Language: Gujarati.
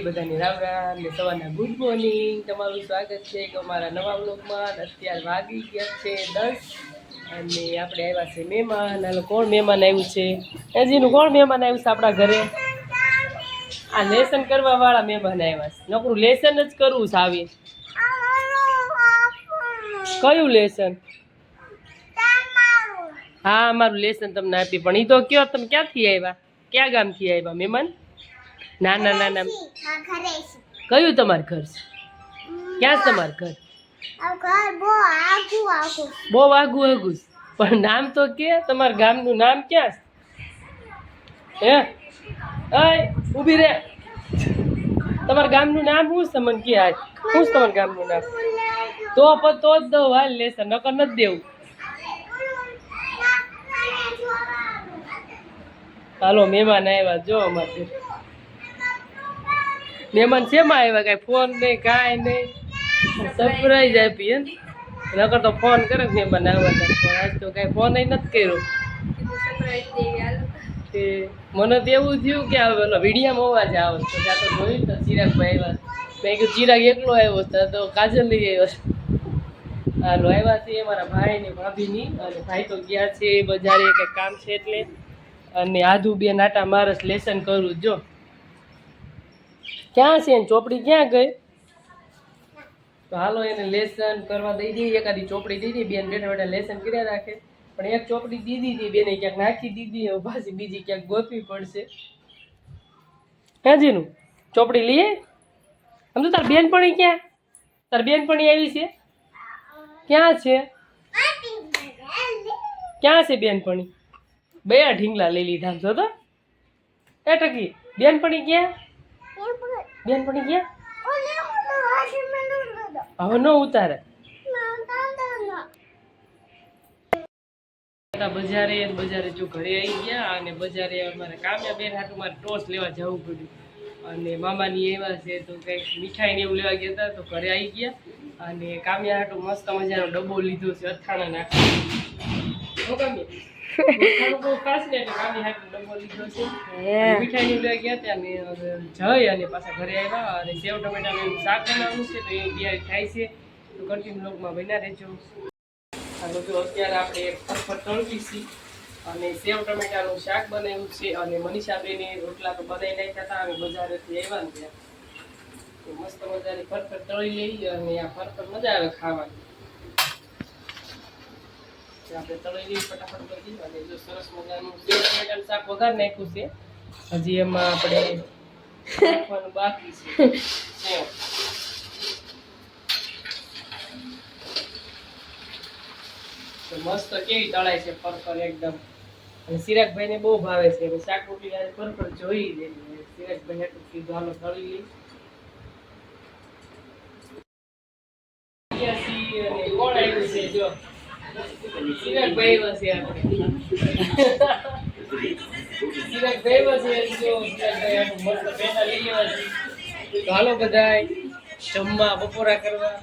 બધાને રામ રામ ને સવારના ગુડ મોર્નિંગ. તમારું સ્વાગત છે કે અમારા નવા વ્લોગમાં. અત્યારે વાગી ગયા છે 10 અને આપણે આવ્યા છે મહેમાન. હાલો કોણ મહેમાન આવ્યું છે? હજીનું કોણ મહેમાન આવ્યું છે આપણા ઘરે? આ લેસન કરવા વાળા મહેમાન આવ્યા છે. નકરું લેસન જ કરવું છે. આવી કયું લેસન? હા અમારું લેસન તમને આપી, પણ એ તો કયો તમે ક્યાંથી આવ્યા? ક્યાં ગામથી આવ્યા મહેમાન? ના ના ના ના, કયું તમારું ઘર છે? ક્યાં છે તમારું ઘર? બહુ આઘું આઘું, પણ નામ તો કે તમારા ગામનું નામ ક્યાં છે? હે અય ઊભી રે, તમારા ગામનું નામ શું છે? મને કે આજ શું છે તમારા ગામનું નામ? તો જ દઉં હાલ લેસન, નકર નથી દેવું. હાલો મહેમાન આવ્યા, જો અમારે મહેમાન શેમાં આવ્યા? કાંઈ ફોન નહીં કાંઈ નહીં, સરપ્રાઈઝ આપી એમ. નકર તો ફોન કરે મહેમાન આવ્યા હતા, પણ આજ તો કાંઈ ફોન નથી કર્યો. તે મને તો એવું થયું કે હવે વિડીયામાં અવાજ આવે તો ત્યાં તો જોયું તો ચિરાગભાઈ આવ્યા. મેં કીધું ચિરાગ એકલો આવ્યો તો કાજલ લઈ આવ્યો. હાલો આવ્યા છે મારા ભાઈ ને ભાભીની, અને ભાઈ તો ગયા છે બજારે કંઈક કામ છે એટલે, અને આધુ બે નાટા મારસ લેસન કરું. જો ક્યાં છે એની ચોપડી ક્યાં ગઈ? તો હાલો એને લેસન કરવા દઈ દઈએ. એકાદી ચોપડી દઈ દઈએ, બેન બેઠા બેઠા લેસન કર્યા રાખે. પણ એક ચોપડી દીધી હતી બેને ક્યાંક નાખી દીધી, હવે પાછી બીજી ક્યાંક ગોતવી પડશે. હાજીનું ચોપડી લઈએ. આમ તો તાર બેનપણી ક્યાં? તાર બેનપણી આવી છે? ક્યાં છે? ક્યાં છે બેનપણી? બે ઢીંગલા લઈ લીધા છો તો એ ટકી. બેનપણી ક્યાં? બેનપણી ક્યાં? હવે ન ઉતારે. બજારે જો ઘરે આવી ગયા, અને બજારે અમારે કામ્યા બેન હાટું મારે ટોસ લેવા જવું પડ્યું. અને મામાની એવા છે તો કંઈક મીઠાઈ ને એવું લેવા ગયા હતા, તો ઘરે આવી ગયા. અને કામ્યા હાટું મસ્ત મજાનો ડબ્બો લીધો છે અથાણા નાખવાનો. બહુ ખાસ ને એટલે કામી હાટું ડબ્બો લીધો છે. મીઠાઈ ને લેવા ગયા હતા, અને જઈ અને પાછા ઘરે આવ્યા. અને સેવ ટમેટાનું શાક બનાવવાનું છે, તો એ તૈયારી થાય છે. તો કન્ટિન્યુ બ્લોગમાં બન્યા રહેજો. હાલો જો અત્યારે આપણે ફરફર તળવી છીએ, અને સેવ ટમેટાનું શાક બનાવ્યું છે. અને મનીષાબેને રોટલા તો બનાવી નાખ્યા હતા, અને બજારેથી આવ્યા ને ત્યાં તો મસ્ત મજાની ફરફર તળી લઈ. અને આ ફરફર મજા આવે ખાવાની. આપણે તળી લઈએ ફટાફટ બધી. અને જો સરસ મજાનું સેવ ટમેટાનું શાક વઘાર નાખ્યું છે. હજી એમાં આપણે નાખવાનું બાકી છે સેવ. તો મસ્ત કેવી તળાય છે ફરફર એકદમ. અને ચિરાગભાઈ ને બહુ ભાવે છે, એટલે શાક રોટલી ફરફર જોઈ દે. ચિરાગભાઈ એટલું કીધું હાલો તળી લઈ. કોણ આવ્યું છે? જો ચિરાગભાઈ આવ્યા છે આપણે. ચિરાગભાઈ આવ્યા છે. જો ચિરાગભાઈ મસ્ત પેટા લઈ આવ્યા છે. તો હાલો બધાય જમવા બપોરા કરવા.